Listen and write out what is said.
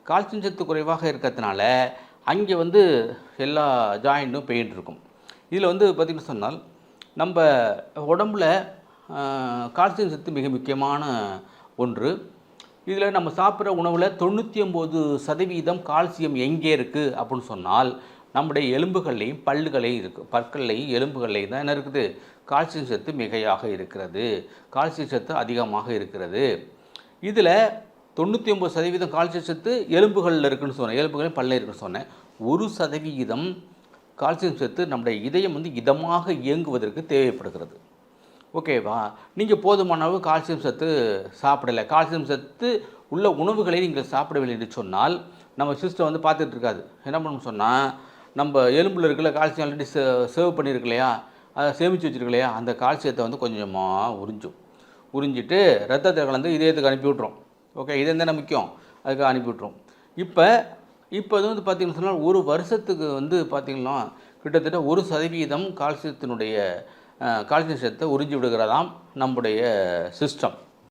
Calcium சத்து குறைவாக இருக்கிறதுனால அங்கே வந்து எல்லா ஜாயிண்ட்டும் பெயின் இருக்கும். இதில் வந்து பார்த்திங்கன்னு சொன்னால் நம்ம உடம்புல கால்சியம் சத்து மிக முக்கியமான ஒன்று. இதில் நம்ம சாப்பிட்ற உணவில் 99% கால்சியம் எங்கே இருக்குது அப்படின்னு சொன்னால் நம்முடைய எலும்புகள்லையும் பல்லுகளையும் இருக்குது, பற்கள்லையும் எலும்புகள்லையும் தான் என்ன இருக்குது, கால்சியம் சத்து மிகையாக இருக்கிறது, கால்சியம் சத்து அதிகமாக இருக்கிறது. இதில் 99% கால்சியம் சத்து எலும்புகளில் இருக்குதுன்னு சொன்னேன், எலும்புகளையும் பல்ல இருக்குன்னு சொன்னேன். 1% கால்சியம் சத்து நம்முடைய இதயம் வந்து இதமாக இயங்குவதற்கு தேவைப்படுகிறது. ஓகேவா? நீங்கள் போதுமான அளவு கால்சியம் சத்து சாப்பிடலை, கால்சியம் சத்து உள்ள உணவுகளை நீங்கள் சாப்பிடவில்லை என்று சொன்னால் நம்ம சிஸ்டம் வந்து பார்த்துட்டு இருக்காது. என்ன பண்ணணும்னு சொன்னால், நம்ம எலும்பில் இருக்கிற கால்சியம் ஆல்ரெடி சேவ் பண்ணியிருக்கு இல்லையா, அதை சேமித்து வச்சுருக்கு இல்லையா, அந்த கால்சியத்தை வந்து கொஞ்சமாக உறிஞ்சிட்டு ரத்தத்தை கலந்து இதயத்துக்கு அனுப்பி விட்ரும். ஓகே, இதயம் தானே முக்கியம், அதுக்கு அனுப்பி விட்ரும். இப்போ இது வந்து பார்த்திங்கன்னு சொன்னால் ஒரு வருஷத்துக்கு வந்து பார்த்திங்கன்னா கிட்டத்தட்ட 1% கால்சியம் சத்தை உறிஞ்சி விடுகிறதாம் நம்முடைய சிஸ்டம்.